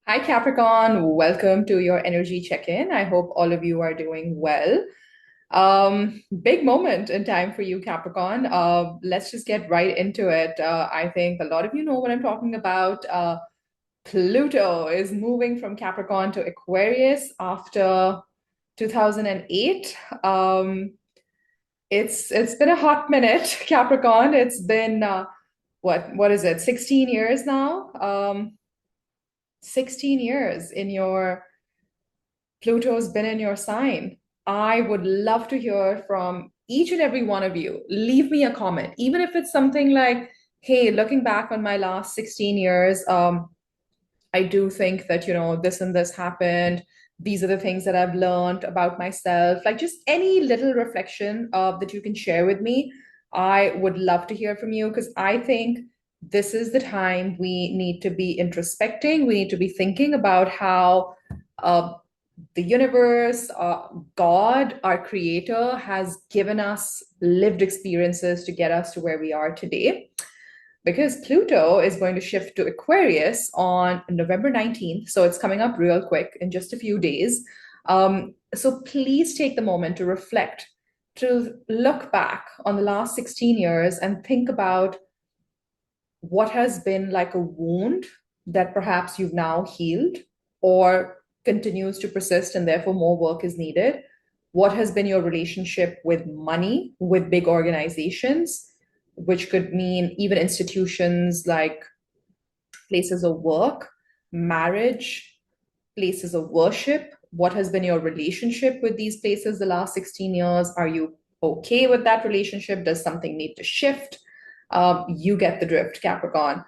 Hi, Capricorn. Welcome to your energy check-in. I hope all of you are doing well. Big moment in time for you, Capricorn. Let's just get right into it. I think a lot of you know what I'm talking about. Pluto is moving from Capricorn to Aquarius after 2008. It's been a hot minute, Capricorn. It's been what is it? 16 years now. 16 years in your Pluto's been in your sign. I would love to hear from each and every one of you. Leave me a comment, even if it's something like, hey, looking back on my last 16 years, I do think that, this and this happened. These are the things that I've learned about myself. Like just any little reflection that you can share with me. I would love to hear from you because I think this is the time we need to be introspecting. We need to be thinking about how uh, the universe, God, our creator, has given us lived experiences to get us to where we are today. Because Pluto is going to shift to Aquarius on November 19th. So it's coming up real quick in just a few days. So please take the moment to reflect, to look back on the last 16 years and think about what has been like a wound that perhaps you've now healed or continues to persist and therefore more work is needed. What has been your relationship with money, with big organizations, which could mean even institutions like places of work, marriage, places of worship? What has been your relationship with these places the last 16 years? Are you okay with that relationship? Does something need to shift? You get the drift, Capricorn.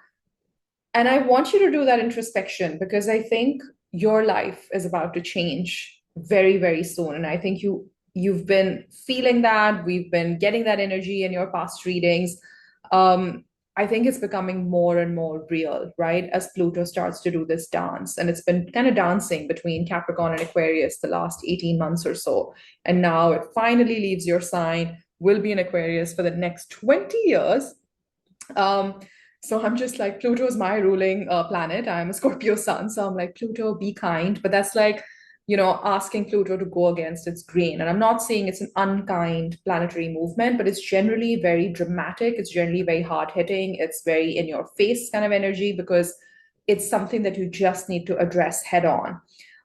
And I want you to do that introspection because I think your life is about to change very, very soon. And I think you've been feeling that. We've been getting that energy in your past readings. Um, I think it's becoming more and more real, right? As Pluto starts to do this dance. And it's been kind of dancing between Capricorn and Aquarius the last 18 months or so. And now it finally leaves your sign, will be in Aquarius for the next 20 years. Um, so I'm just like, Pluto is my ruling planet. I'm a Scorpio sun. So I'm like, Pluto, be kind. But that's like, asking Pluto to go against its grain. And I'm not saying it's an unkind planetary movement, but it's generally very dramatic. It's generally very hard hitting. It's very in your face kind of energy because it's something that you just need to address head on.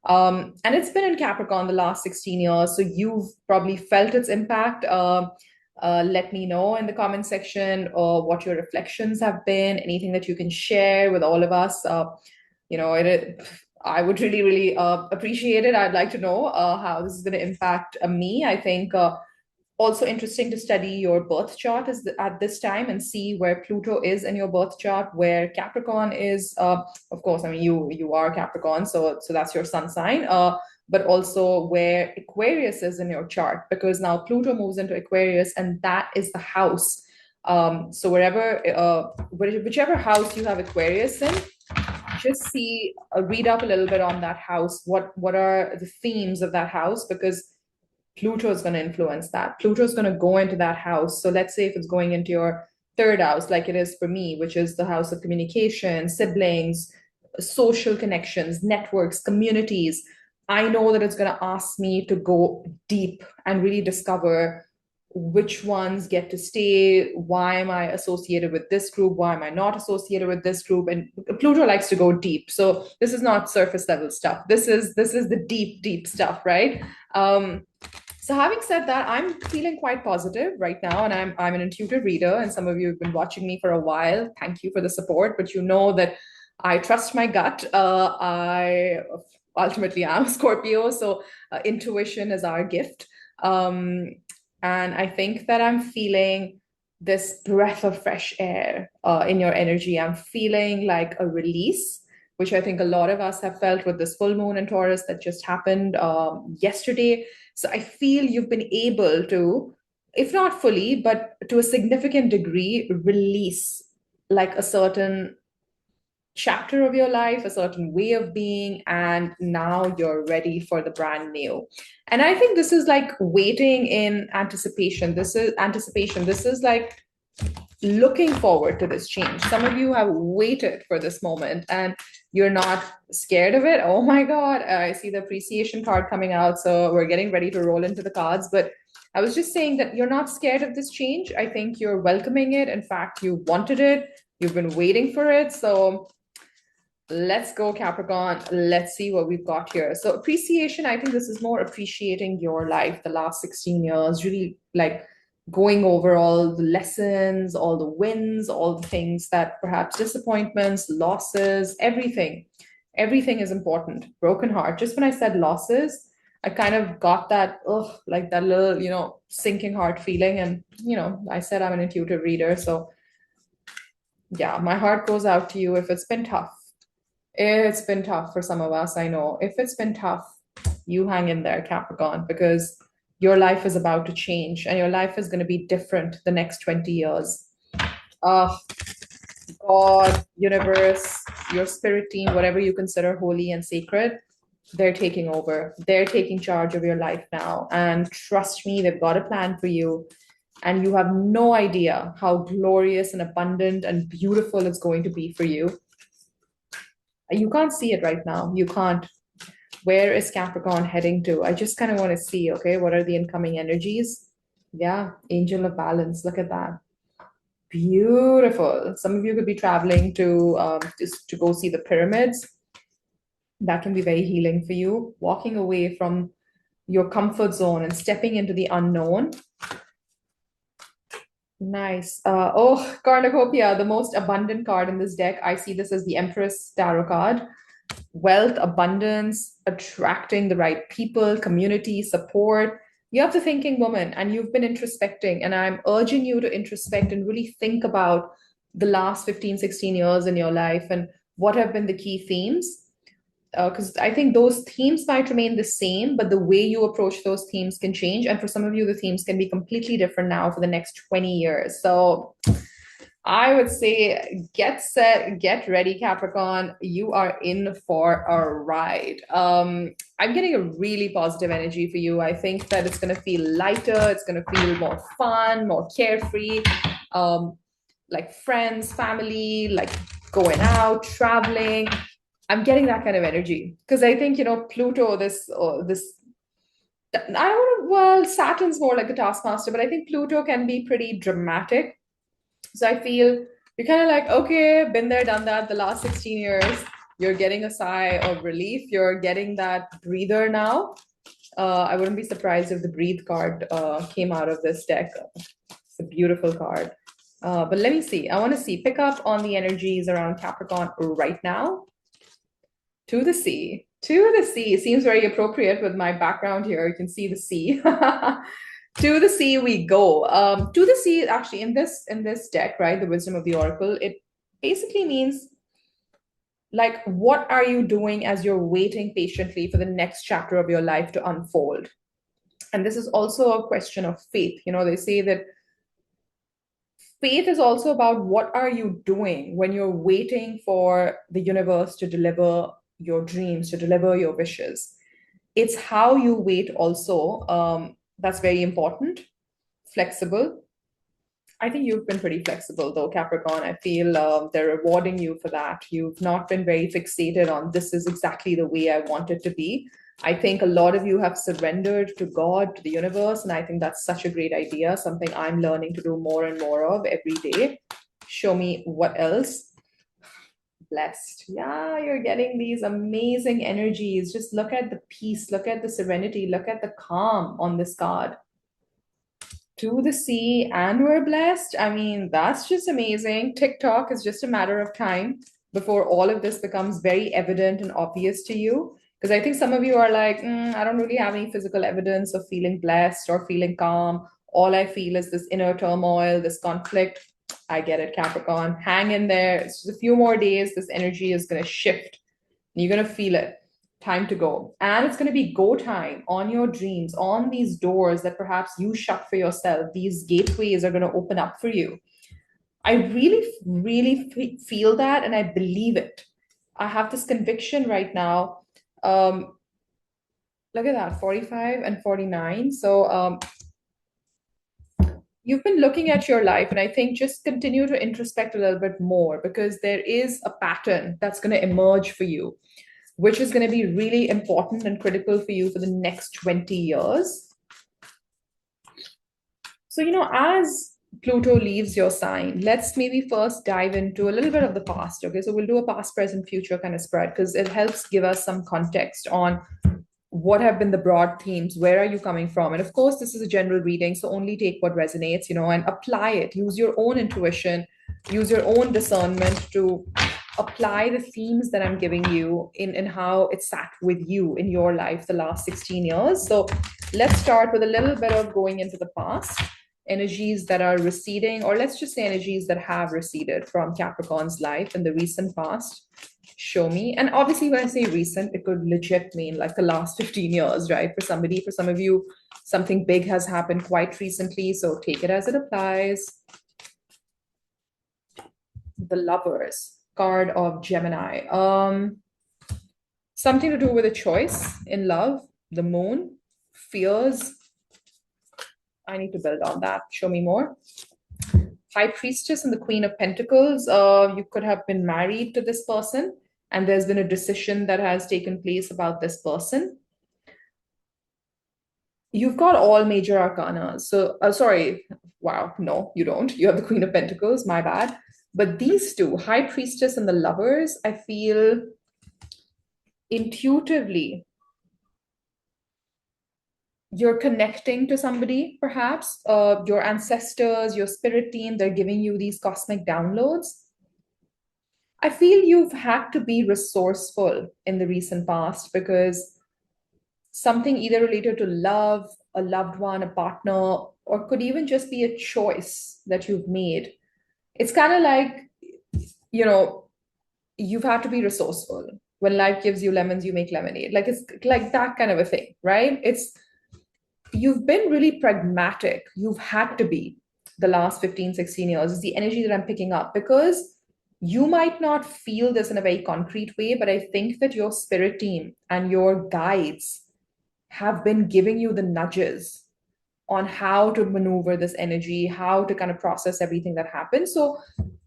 And it's been in Capricorn the last 16 years. So you've probably felt its impact. Let me know in the comment section or what your reflections have been, anything that you can share with all of us. I would really, really appreciate it. I'd like to know how this is going to impact me. I think also interesting to study your birth chart at this time and see where Pluto is in your birth chart, where Capricorn is. Of course, I mean you are Capricorn, so that's your sun sign. But also where Aquarius is in your chart, because now Pluto moves into Aquarius, and that is the house. So whichever house you have Aquarius in, just see, read up a little bit on that house. What are the themes of that house? Because Pluto is going to influence that. Pluto is going to go into that house. So let's say if it's going into your third house, like it is for me, which is the house of communication, siblings, social connections, networks, communities. I know that it's going to ask me to go deep and really discover which ones get to stay. Why am I associated with this group? Why am I not associated with this group? And Pluto likes to go deep. So this is not surface level stuff. This is the deep, deep stuff, right? So having said that, I'm feeling quite positive right now, and I'm an intuitive reader, and some of you have been watching me for a while. Thank you for the support, but you know that I trust my gut. I ultimately am Scorpio, so intuition is our gift. Um, and I think that I'm feeling this breath of fresh air in your energy. I'm feeling like a release, which I think a lot of us have felt with this full moon in Taurus that just happened yesterday. So I feel you've been able to, if not fully, but to a significant degree, release like a certain chapter of your life, a certain way of being, and now you're ready for the brand new. And I think this is like waiting in anticipation. This is anticipation. This is like looking forward to this change. Some of you have waited for this moment and you're not scared of it. Oh my God, I see the appreciation card coming out. So we're getting ready to roll into the cards. But I was just saying that you're not scared of this change. I think you're welcoming it. In fact, you wanted it, you've been waiting for it. So let's go, Capricorn. Let's see what we've got here. So appreciation, I think this is more appreciating your life, the last 16 years, really like going over all the lessons, all the wins, all the things that perhaps disappointments, losses, everything. Everything is important. Broken heart. Just when I said losses, I kind of got that, like that little, sinking heart feeling. And, I said I'm an intuitive reader. So yeah, my heart goes out to you if it's been tough. It's been tough for some of us, I know. If it's been tough, you hang in there, Capricorn, because your life is about to change and your life is going to be different the next 20 years. Uh, God, universe, your spirit team, whatever you consider holy and sacred, they're taking over. They're taking charge of your life now. And trust me, they've got a plan for you. And you have no idea how glorious and abundant and beautiful it's going to be for you. You can't see it right now. You can't. Where is Capricorn heading to? I just kind of want to see, okay, what are the incoming energies? Yeah, Angel of Balance. Look at that. Beautiful. Some of you could be traveling to just to go see the pyramids. That can be very healing for you. Walking away from your comfort zone and stepping into the unknown. Nice. Cornucopia, the most abundant card in this deck. I see this as the Empress Tarot card. Wealth, abundance, attracting the right people, community, support. You have the thinking woman and you've been introspecting. And I'm urging you to introspect and really think about the last 15, 16 years in your life and what have been the key themes. Because I think those themes might remain the same, but the way you approach those themes can change. And for some of you, the themes can be completely different now for the next 20 years. So I would say get set, get ready, Capricorn. You are in for a ride. I'm getting a really positive energy for you. I think that it's going to feel lighter, it's going to feel more fun, more carefree. Like friends, family, like going out, traveling. I'm getting that kind of energy because I think Pluto, this I don't know. Well, Saturn's more like a taskmaster, but I think Pluto can be pretty dramatic. So I feel you're kind of like, okay, been there, done that. The last 16 years, you're getting a sigh of relief. You're getting that breather now. I wouldn't be surprised if the breathe card came out of this deck. It's a beautiful card. But let me see. I want to see. Pick up on the energies around Capricorn right now. To the sea. To the sea. Seems very appropriate with my background here. You can see the sea. To the sea we go. To the sea, actually, in this deck, right? The Wisdom of the Oracle, it basically means like, what are you doing as you're waiting patiently for the next chapter of your life to unfold? And this is also a question of faith. They say that faith is also about what are you doing when you're waiting for the universe to deliver your dreams, to deliver your wishes. It's how you wait also. That's very important. Flexible. I think you've been pretty flexible though, Capricorn. I feel they're rewarding you for that. You've not been very fixated on this is exactly the way I want it to be. I think a lot of you have surrendered to God, to the universe, and I think that's such a great idea, something I'm learning to do more and more of every day. Show me what else. Blessed. Yeah, you're getting these amazing energies. Just look at the peace, look at the serenity, look at the calm on this card. To the sea, and we're blessed. I mean, that's just amazing. TikTok is just a matter of time before all of this becomes very evident and obvious to you. Because I think some of you are like, I don't really have any physical evidence of feeling blessed or feeling calm. All I feel is this inner turmoil, this conflict. I get it, Capricorn. Hang in there. It's just a few more days. This energy is going to shift. You're going to feel it. Time to go. And it's going to be go time on your dreams, on these doors that perhaps you shut for yourself. These gateways are going to open up for you. I really, really feel that and I believe it. I have this conviction right now. Look at that, 45 and 49. So you've been looking at your life, and I think just continue to introspect a little bit more, because there is a pattern that's going to emerge for you, which is going to be really important and critical for you for the next 20 years. So, as Pluto leaves your sign, let's maybe first dive into a little bit of the past. Okay, so we'll do a past, present, future kind of spread, because it helps give us some context on what have been the broad themes, where are you coming from. And of course, this is a general reading, so only take what resonates, and apply it. Use your own intuition, use your own discernment to apply the themes that I'm giving you in how it sat with you in your life the last 16 years. So let's start with a little bit of going into the past, energies that are receding, or let's just say energies that have receded from Capricorn's life in the recent past. Show me. And obviously, when I say recent, it could legit mean like the last 15 years, right? For somebody, for some of you, something big has happened quite recently. So take it as it applies. The Lovers card of Gemini. Something to do with a choice in love, the moon, fears. I need to build on that. Show me more. High Priestess and the Queen of Pentacles. You could have been married to this person, and there's been a decision that has taken place about this person. You've got all major arcana. So, sorry, wow, no, you don't. You have the Queen of Pentacles, my bad. But these two, High Priestess and the Lovers, I feel intuitively you're connecting to somebody, perhaps your ancestors, your spirit team, they're giving you these cosmic downloads. I feel you've had to be resourceful in the recent past, because something either related to love, a loved one, a partner, or could even just be a choice that you've made. It's kind of like, you know, you've had to be resourceful. When life gives you lemons, you make lemonade. Like it's like that kind of a thing, right? You've been really pragmatic. You've had to be the last 15, 16 years is the energy that I'm picking up, because you might not feel this in a very concrete way, but I think that your spirit team and your guides have been giving you the nudges on how to maneuver this energy, how to kind of process everything that happens. So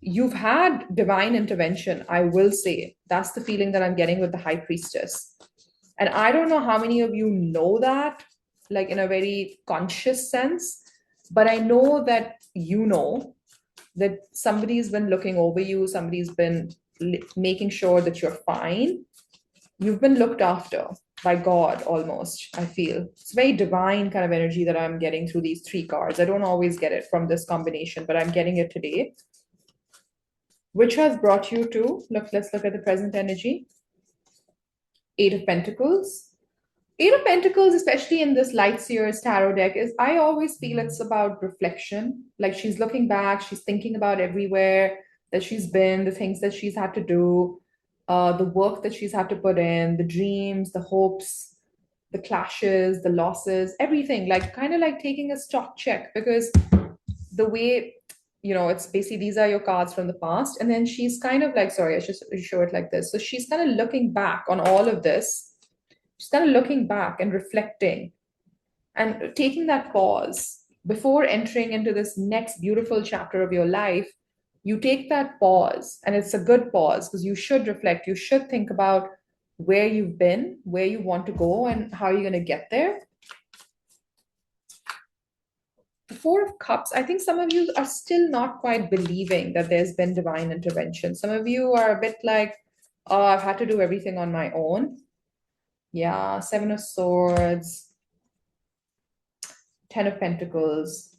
you've had divine intervention, I will say. That's the feeling that I'm getting with the High Priestess. And I don't know how many of you know that, like in a very conscious sense, but I know that that somebody's been looking over you, somebody's been making sure that you're fine. You've been looked after by God almost, I feel. It's very divine kind of energy that I'm getting through these three cards. I don't always get it from this combination, but I'm getting it today. Which has brought you to, let's look at the present energy. Eight of Pentacles. Eight of Pentacles, especially in this Light Seers tarot deck, is I always feel it's about reflection. Like she's looking back, she's thinking about everywhere that she's been, the things that she's had to do, the work that she's had to put in, the dreams, the hopes, the clashes, the losses, everything. Like kind of like taking a stock check, because the way, it's basically these are your cards from the past. And then she's kind of like, sorry, I should show it like this. So she's kind of looking back on all of this. She's kind of looking back and reflecting and taking that pause before entering into this next beautiful chapter of your life. You take that pause, and it's a good pause, because you should reflect. You should think about where you've been, where you want to go, and how you're going to get there. The Four of Cups, I think some of you are still not quite believing that there's been divine intervention. Some of you are a bit like, oh, I've had to do everything on my own. Yeah, Seven of Swords, Ten of Pentacles.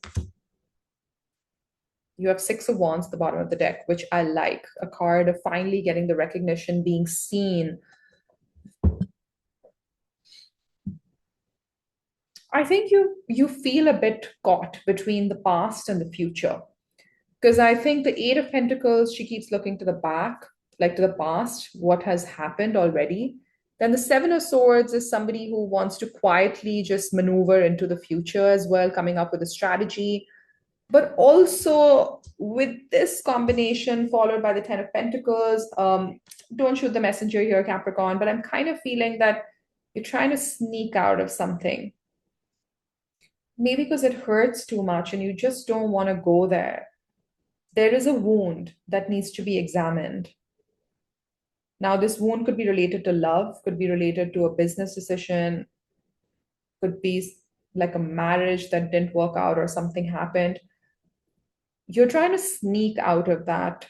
You have Six of Wands at the bottom of the deck, which I like. A card of finally getting the recognition, being seen. I think you feel a bit caught between the past and the future. Because I think the Eight of Pentacles, she keeps looking to the back, like to the past, what has happened already. Then the Seven of Swords is somebody who wants to quietly just maneuver into the future as well, coming up with a strategy. But also with this combination followed by the Ten of Pentacles, don't shoot the messenger here, Capricorn, but I'm kind of feeling that you're trying to sneak out of something. maybe because it hurts too much and you just don't want to go there. There is a wound that needs to be examined. Now, this wound could be related to love, could be related to a business decision, could be like a marriage that didn't work out or something happened. You're trying to sneak out of that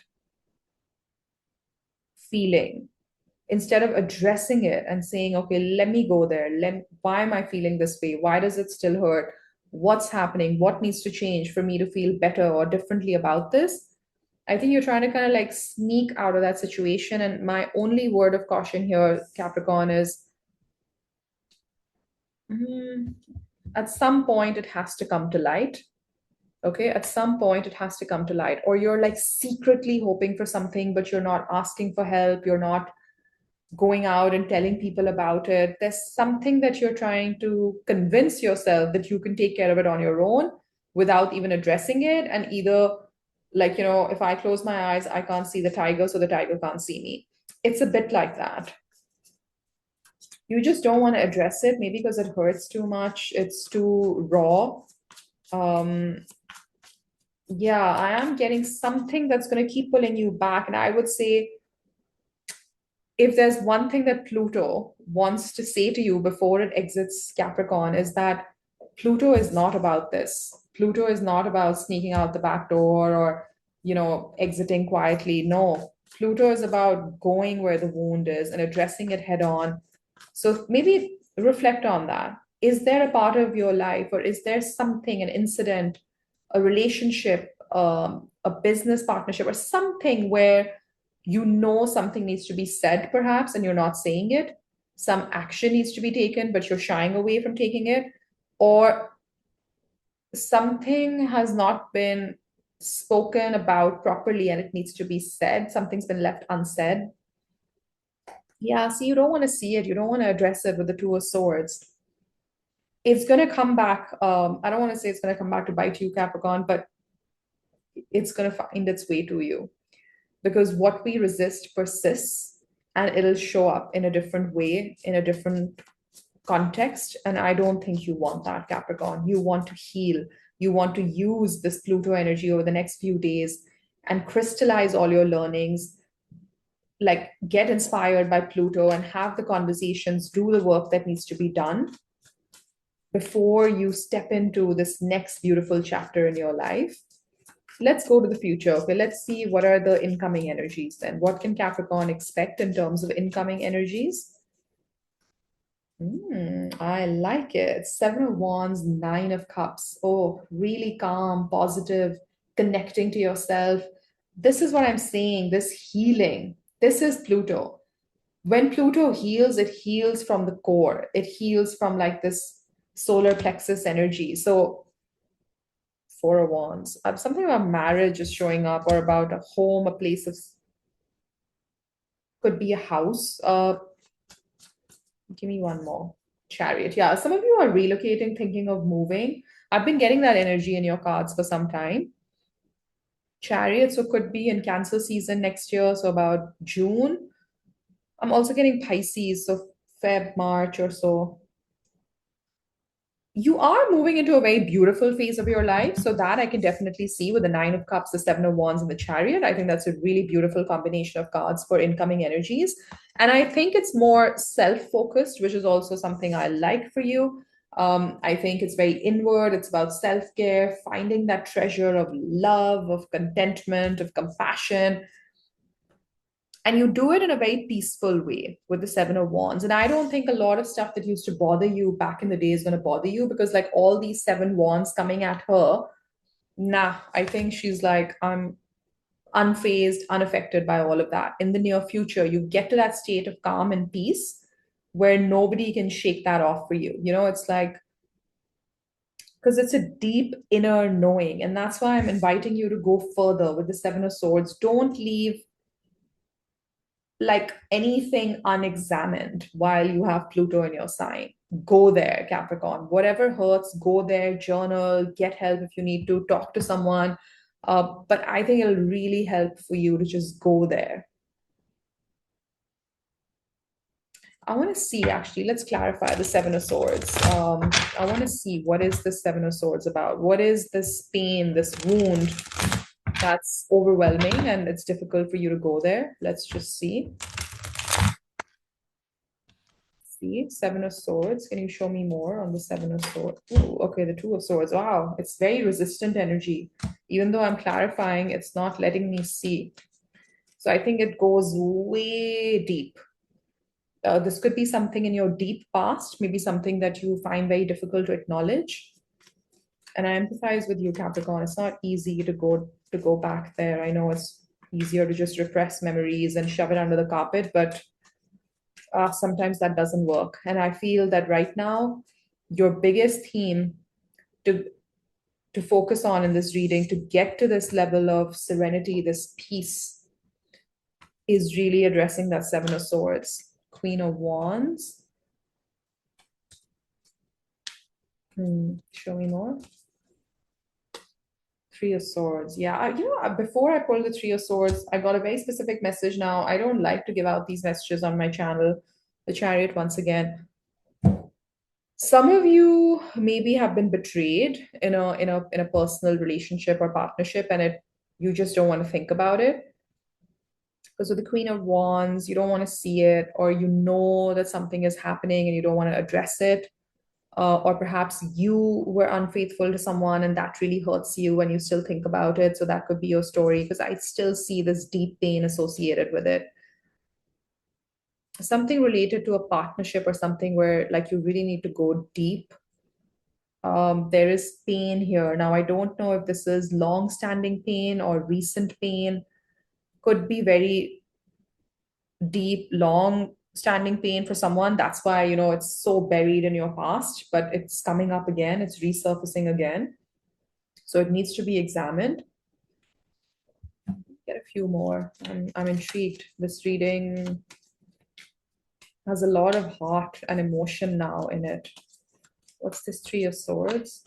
feeling instead of addressing it and saying, okay, let me go there. Why am I feeling this way? Why does it still hurt? What's happening? What needs to change for me to feel better or differently about this? I think you're trying to kind of like sneak out of that situation. And my only word of caution here, Capricorn, is mm, at some point it has to come to light. Okay, at some point it has to come to light, or you're like secretly hoping for something, but you're not asking for help. You're not going out and telling people about it. There's something that you're trying to convince yourself that you can take care of it on your own without even addressing it. And either, like, if I close my eyes, I can't see the tiger, so the tiger can't see me. It's a bit like that. You just don't want to address it, maybe because it hurts too much, it's too raw. Um, yeah, I am getting something that's going to keep pulling you back. And I would say, if there's one thing that Pluto wants to say to you before it exits Capricorn, is that Pluto is not about this. Pluto is not about sneaking out the back door or, exiting quietly. No, Pluto is about going where the wound is and addressing it head on. So maybe reflect on that. Is there a part of your life, or is there something, an incident, a relationship, a business partnership, or something where something needs to be said, perhaps, and you're not saying it? Some action needs to be taken, but you're shying away from taking it, or something has not been spoken about properly and it needs to be said. Something's been left unsaid. Yeah, see, you don't want to see it. You don't want to address it with the Two of Swords. It's going to come back. I don't want to say it's going to come back to bite you, Capricorn, but it's going to find its way to you, because what we resist persists and it'll show up in a different way, in a different context. And I don't think you want that, Capricorn. You want to heal. You want to use this Pluto energy over the next few days and crystallize all your learnings, like get inspired by Pluto and have the conversations, do the work that needs to be done before you step into this next beautiful chapter in your life. Let's go to the future. Okay, let's see what are the incoming energies then. What can Capricorn expect in terms of incoming energies? I like it. Seven of Wands, Nine of Cups. Oh, really calm, positive, connecting to yourself. This is what I'm saying, this healing. This is Pluto. When Pluto heals, it heals from the core. It heals from like this solar plexus energy. So, Four of Wands. Something about marriage is showing up, or about a home, a place of, could be a house. Give me one more. Chariot. Yeah, some of you are relocating, thinking of moving. I've been getting that energy in your cards for some time. Chariot, so could be in Cancer season next year, so about June. I'm also getting Pisces, so Feb, March or so. You are moving into a very beautiful phase of your life. So that I can definitely see with the Nine of Cups, the Seven of Wands, and the Chariot. I think that's a really beautiful combination of cards for incoming energies. And I think it's more self-focused, which is also something I like for you. I think it's very inward. It's about self-care, finding that treasure of love, of contentment, of compassion, and you do it in a very peaceful way with the Seven of Wands. And I don't think a lot of stuff that used to bother you back in the day is going to bother you, because like all these Seven Wands coming at her, nah, I think she's like, I'm unfazed, unaffected by all of that. In the near future, you get to that state of calm and peace where nobody can shake that off for you. It's like, because it's a deep inner knowing. And that's why I'm inviting you to go further with the Seven of Swords. Don't leave like anything unexamined while you have Pluto in your sign. Go there, Capricorn. Whatever hurts, go there, journal, get help if you need to, talk to someone. But I think it'll really help for you to just go there. I want to see actually, let's clarify the Seven of Swords. I want to see what is the Seven of Swords about? What is this pain, this wound that's overwhelming and it's difficult for you to go there? Let's just see. See, Seven of Swords. Can you show me more on the Seven of Swords? Ooh, okay, the Two of Swords. Wow, it's very resistant energy. Even though I'm clarifying, it's not letting me see. So I think it goes way deep. This could be something in your deep past, maybe something that you find very difficult to acknowledge. And I empathize with you, Capricorn. It's not easy to go back there. I know it's easier to just repress memories and shove it under the carpet, but sometimes that doesn't work. And I feel that right now, your biggest theme to to focus on in this reading, to get to this level of serenity, this peace, is really addressing that Seven of Swords. Queen of Wands. Show me more. Three of Swords. Yeah, before I pulled the Three of Swords, I got a very specific message now. I don't like to give out these messages on my channel. The Chariot once again. Some of you maybe have been betrayed in a personal relationship or partnership, and you just don't want to think about it. Because with the Queen of Wands, you don't want to see it, or you know that something is happening and you don't want to address it. Or perhaps you were unfaithful to someone and that really hurts you and you still think about it. So that could be your story, because I still see this deep pain associated with it. Something related to a partnership or something where like you really need to go deep. There is pain here. Now, I don't know if this is long-standing pain or recent pain. Could be very deep, long-standing pain for someone. That's why, it's so buried in your past, but it's coming up again. It's resurfacing again. So it needs to be examined. Get a few more. I'm intrigued. This reading has a lot of heart and emotion now in it. What's this Three of Swords?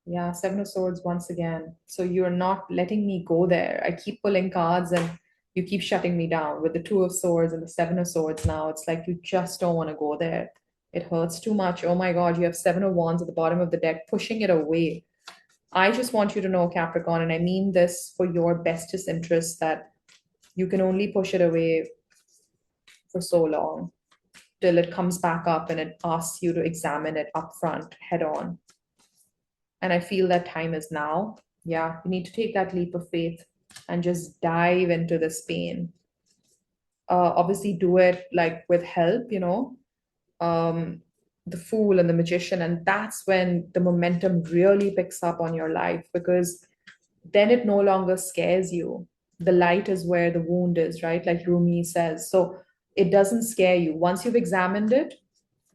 Yeah, Seven of Swords once again. So you're not letting me go there. I keep pulling cards and you keep shutting me down with the Two of Swords and the Seven of Swords now. It's like you just don't want to go there. It hurts too much. Oh my God, you have Seven of Wands at the bottom of the deck, pushing it away. I just want you to know, Capricorn, and I mean this for your bestest interest, that you can only push it away for so long till it comes back up and it asks you to examine it upfront, head on. And I feel that time is now. Yeah, you need to take that leap of faith and just dive into this pain. Obviously, do it like with help, the Fool and the Magician. And that's when the momentum really picks up on your life, because then it no longer scares you. The light is where the wound is, right? Like Rumi says. So it doesn't scare you. Once you've examined it,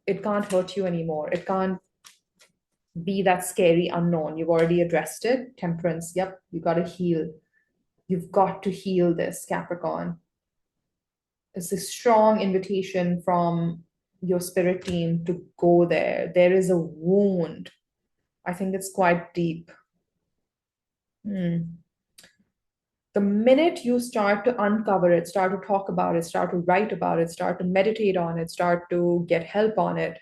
it can't hurt you anymore. It can't be that scary unknown. You've already addressed it. Temperance. Yep, you got to heal. You've got to heal this, Capricorn. It's a strong invitation from your spirit team to go there. There is a wound. I think it's quite deep. The minute you start to uncover it, start to talk about it, start to write about it, start to meditate on it, start to get help on it,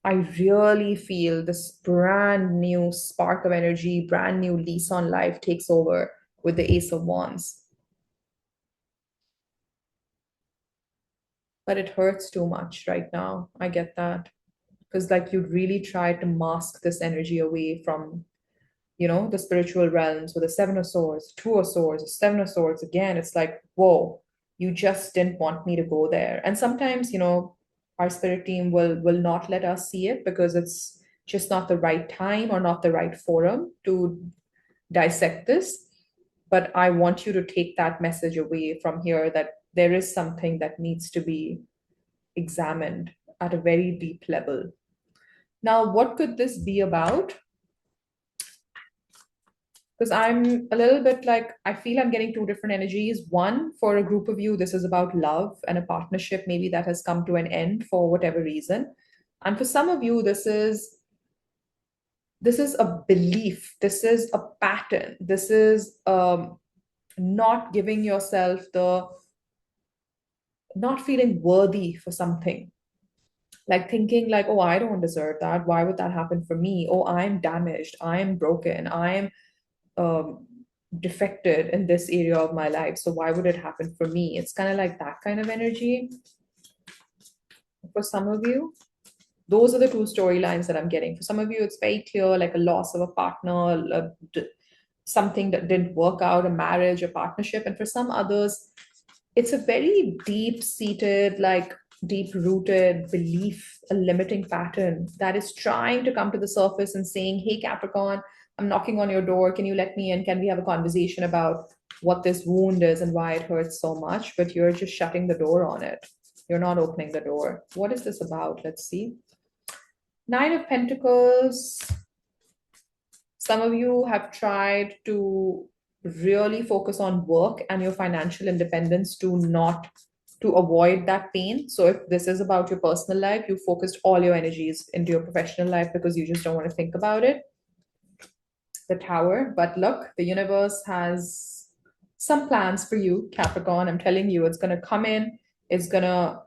I really feel this brand new spark of energy, brand new lease on life takes over with the Ace of Wands. But it hurts too much right now. I get that. Because like you'd really try to mask this energy away from the spiritual realms with the Seven of Swords, Two of Swords, Seven of Swords. Again, it's like, whoa, you just didn't want me to go there. And sometimes, our spirit team will not let us see it because it's just not the right time or not the right forum to dissect this. But I want you to take that message away from here, that there is something that needs to be examined at a very deep level. Now, what could this be about? Because I'm a little bit like, I feel I'm getting two different energies. One, for a group of you, this is about love and a partnership, maybe that has come to an end for whatever reason. And for some of you, this is a belief, this is a pattern, this is not giving yourself not feeling worthy for something, like thinking like, oh, I don't deserve that. Why would that happen for me? Oh, I'm damaged. I'm broken. I'm um, defected in this area of my life. So why would it happen for me? It's kind of like that kind of energy for some of you. Those are the two storylines that I'm getting. For some of you, it's very clear, like a loss of a partner, something that didn't work out, a marriage, a partnership. And for some others, it's a very deep seated, like deep rooted belief, a limiting pattern that is trying to come to the surface and saying, hey, Capricorn, I'm knocking on your door. Can you let me in? Can we have a conversation about what this wound is and why it hurts so much? But you're just shutting the door on it. You're not opening the door. What is this about? Let's see. Nine of Pentacles. Some of you have tried to really focus on work and your financial independence to avoid that pain. So if this is about your personal life, you focused all your energies into your professional life because you just don't want to think about it. The Tower. But look, the universe has some plans for you, Capricorn. I'm telling you, it's going to come in. It's going to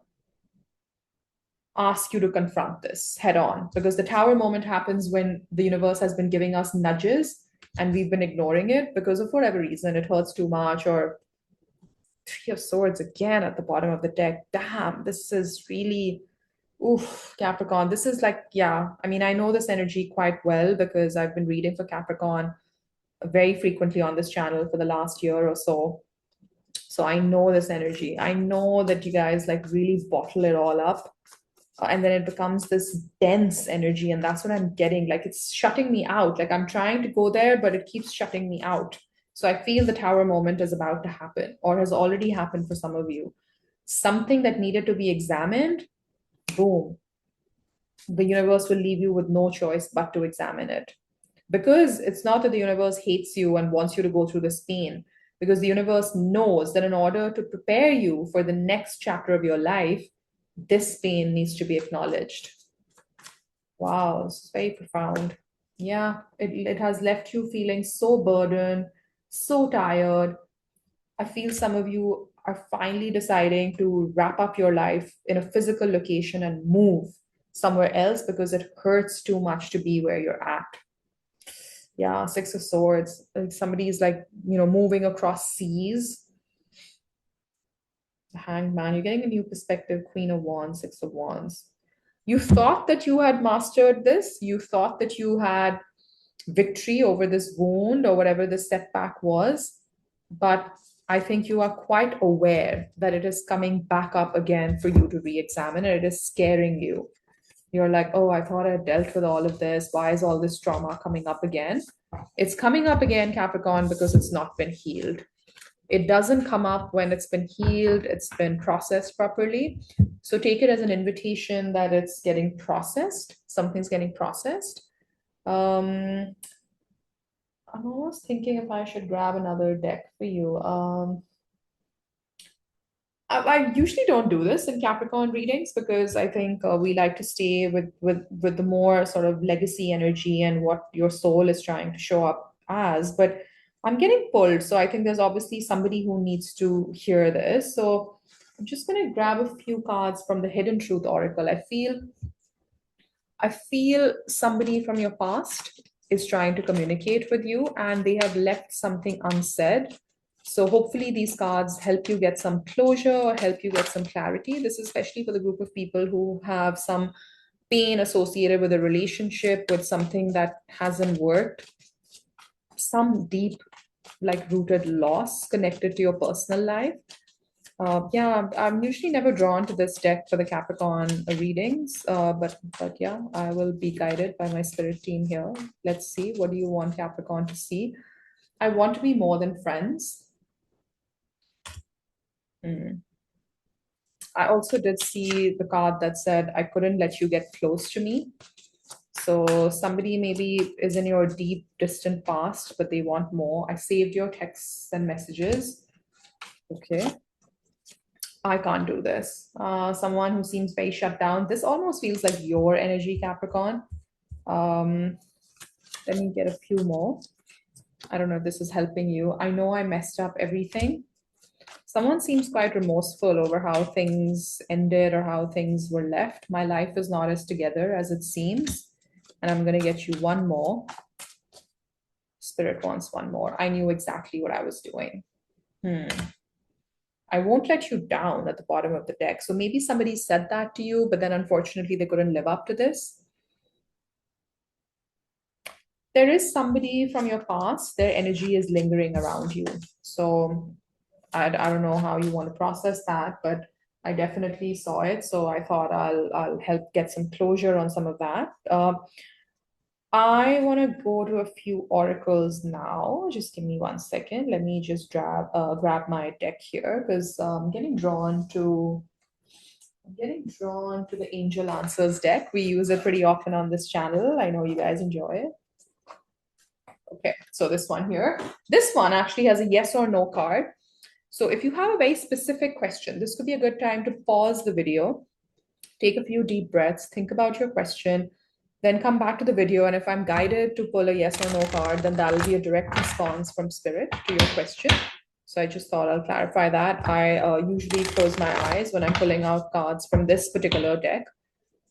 ask you to confront this head on, because the Tower moment happens when the universe has been giving us nudges and we've been ignoring it because of whatever reason it hurts too much, or Three of Swords again at the bottom of the deck. Damn, this is really, oof, Capricorn. This is like, yeah, I mean, I know this energy quite well because I've been reading for Capricorn very frequently on this channel for the last year or so. So I know this energy. I know that you guys like really bottle it all up, and then it becomes this dense energy, and that's what I'm getting. Like it's shutting me out. Like I'm trying to go there, but it keeps shutting me out. So I feel the Tower moment is about to happen or has already happened for some of you. Something that needed to be examined, boom, the universe will leave you with no choice but to examine it, because it's not that the universe hates you and wants you to go through this pain, because the universe knows that in order to prepare you for the next chapter of your life, this pain needs to be acknowledged. Wow, this is very profound. Yeah, it has left you feeling so burdened, so tired. I feel some of you are finally deciding to wrap up your life in a physical location and move somewhere else because it hurts too much to be where you're at. Yeah, Six of Swords. Like somebody's like, moving across seas. The Hanged Man. You're getting a new perspective. Queen of Wands, Six of Wands. You thought that you had mastered this. You thought that you had victory over this wound or whatever the setback was. But I think you are quite aware that it is coming back up again for you to re-examine, and it is scaring you. You're like, oh, I thought I dealt with all of this. Why is all this trauma coming up again? It's coming up again, Capricorn, because it's not been healed. It doesn't come up when it's been healed, it's been processed properly. So take it as an invitation that it's getting processed, something's getting processed. I'm almost thinking if I should grab another deck for you. I usually don't do this in Capricorn readings because I think we like to stay with the more sort of legacy energy and what your soul is trying to show up as. But I'm getting pulled, so I think there's obviously somebody who needs to hear this. So I'm just going to grab a few cards from the Hidden Truth Oracle. I feel somebody from your past is trying to communicate with you and they have left something unsaid. So hopefully these cards help you get some closure or help you get some clarity. This is especially for the group of people who have some pain associated with a relationship, with something that hasn't worked, some deep, like rooted loss connected to your personal life. Yeah, I'm usually never drawn to this deck for the Capricorn readings, but yeah, I will be guided by my spirit team here. Let's see, what do you want Capricorn to see? I want to be more than friends. Hmm. I also did see the card that said I couldn't let you get close to me. So somebody maybe is in your deep, distant past, but they want more. I saved your texts and messages. Okay. I can't do this. Someone who seems very shut down. This almost feels like your energy, Capricorn. Um, Let me get a few more. I don't know if this is helping you. I know I messed up everything. Someone seems quite remorseful over how things ended or how things were left. My life is not as together as it seems. And I'm going to get you one more. Spirit wants one more. I knew exactly what I was doing. I won't let you down at the bottom of the deck. So maybe somebody said that to you, but then unfortunately they couldn't live up to this. There is somebody from your past, their energy is lingering around you. So I don't know how you want to process that, but I definitely saw it. So I thought I'll help get some closure on some of that. I want to go to a few oracles now. Just give me 1 second. Let me just grab my deck here because I'm getting drawn to the Angel Answers deck. We use it pretty often on this channel. I know you guys enjoy it. Okay, so this one here. This one actually has a yes or no card. So if you have a very specific question, this could be a good time to pause the video, take a few deep breaths, think about your question, then come back to the video. And if I'm guided to pull a yes or no card, then that'll be a direct response from Spirit to your question. So I just thought I'll clarify that. I usually close my eyes when I'm pulling out cards from this particular deck.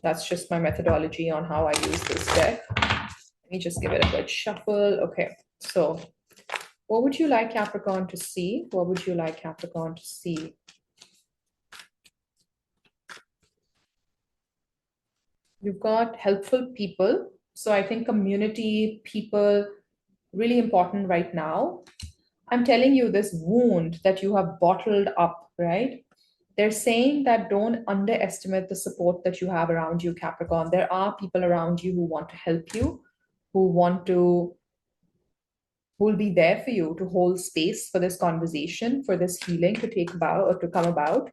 That's just my methodology on how I use this deck. Let me just give it a good shuffle. Okay, so what would you like Capricorn to see? What would you like Capricorn to see? You've got helpful people. So I think community, people, really important right now. I'm telling you this wound that you have bottled up, right? They're saying that don't underestimate the support that you have around you, Capricorn. There are people around you who want to help you, who will be there for you to hold space for this conversation, for this healing to take about or to come about.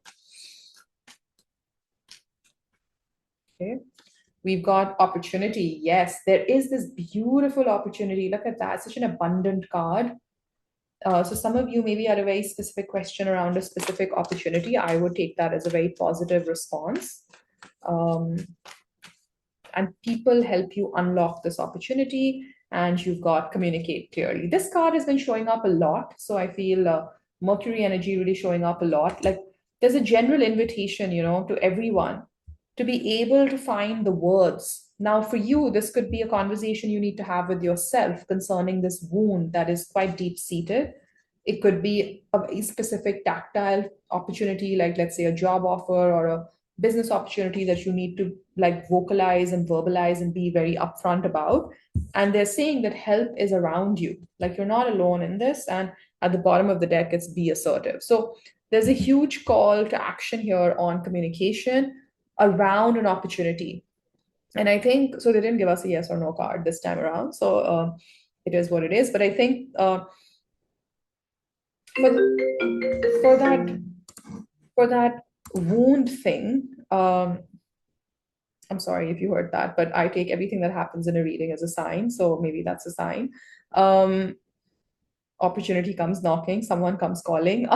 Okay. We've got opportunity. Yes, there is this beautiful opportunity. Look at that. Such an abundant card. So some of you maybe had a very specific question around a specific opportunity. I would take that as a very positive response. And people help you unlock this opportunity, and you've got communicate clearly. This card has been showing up a lot. So I feel Mercury energy really showing up a lot. Like there's a general invitation, to everyone to be able to find the words. Now, for you, this could be a conversation you need to have with yourself concerning this wound that is quite deep seated. It could be a very specific tactile opportunity, like let's say a job offer or a business opportunity that you need to like vocalize and verbalize and be very upfront about. And they're saying that help is around you, like you're not alone in this. And at the bottom of the deck, it's be assertive. So there's a huge call to action here on communication around an opportunity. And I think so. They didn't give us a yes or no card this time around. So it is what it is. But I think for that wound thing, I'm sorry if you heard that, but I take everything that happens in a reading as a sign. So maybe that's a sign. Opportunity comes knocking, someone comes calling.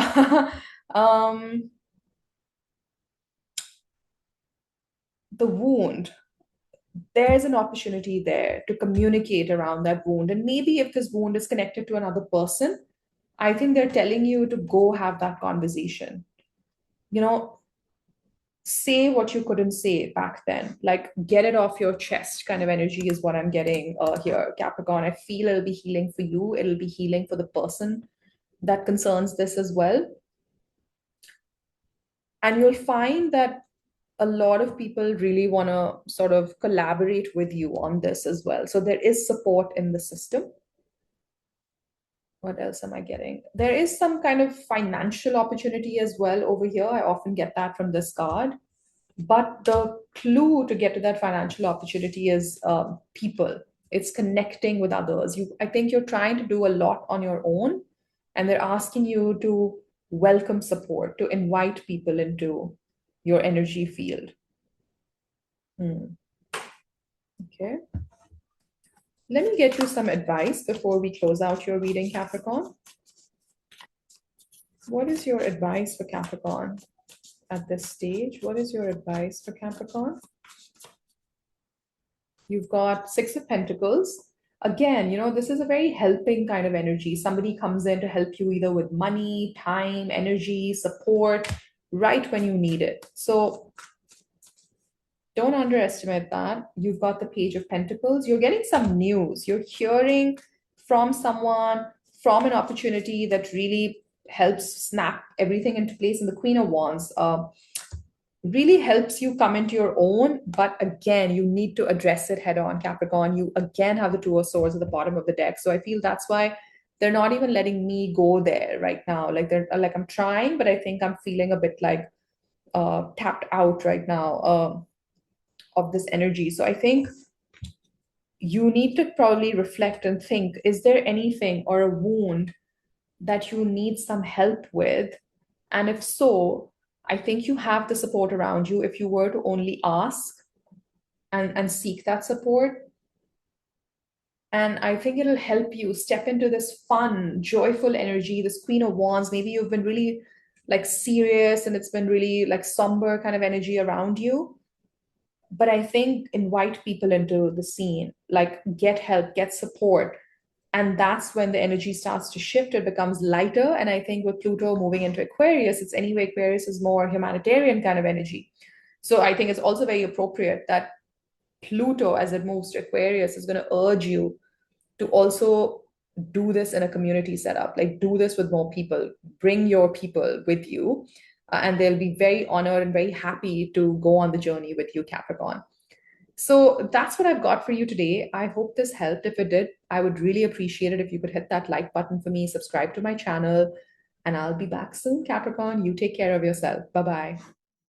The wound, there's an opportunity there to communicate around that wound. And maybe if this wound is connected to another person, I think they're telling you to go have that conversation. Say what you couldn't say back then, like get it off your chest kind of energy is what I'm getting here, Capricorn. I feel it'll be healing for you. It'll be healing for the person that concerns this as well. And you'll find that a lot of people really want to sort of collaborate with you on this as well. So there is support in the system. What else am I getting? There is some kind of financial opportunity as well over here. I often get that from this card. But the clue to get to that financial opportunity is people. It's connecting with others. I think you're trying to do a lot on your own, and they're asking you to welcome support, to invite people into your energy field. Okay. Let me get you some advice before we close out your reading, Capricorn. What is your advice for Capricorn at this stage? What is your advice for Capricorn? You've got Six of Pentacles. again, this is a very helping kind of energy. Somebody comes in to help you either with money, time, energy, support, right when you need it. So don't underestimate that. You've got the Page of Pentacles. You're getting some news. You're hearing from someone, from an opportunity that really helps snap everything into place. And the Queen of Wands really helps you come into your own. But again, you need to address it head on, Capricorn. You again have the Two of Swords at the bottom of the deck. So I feel that's why they're not even letting me go there right now. Like they're like, I'm trying, but I think I'm feeling a bit like tapped out right now. Of this energy. So I think you need to probably reflect and think, is there anything or a wound that you need some help with? And if so, I think you have the support around you if you were to only ask and seek that support. And I think it'll help you step into this fun, joyful energy, this Queen of Wands. Maybe you've been really like serious and it's been really like somber kind of energy around you. But I think invite people into the scene, like get help, get support. And that's when the energy starts to shift. It becomes lighter. And I think with Pluto moving into Aquarius, it's anyway, Aquarius is more humanitarian kind of energy. So I think it's also very appropriate that Pluto, as it moves to Aquarius, is going to urge you to also do this in a community setup, like do this with more people, bring your people with you, and they'll be very honored and very happy to go on the journey with you, Capricorn. So that's what I've got for you today. I hope this helped. If it did, I would really appreciate it if you could hit that like button for me, subscribe to my channel, and I'll be back soon, Capricorn. You take care of yourself. Bye bye.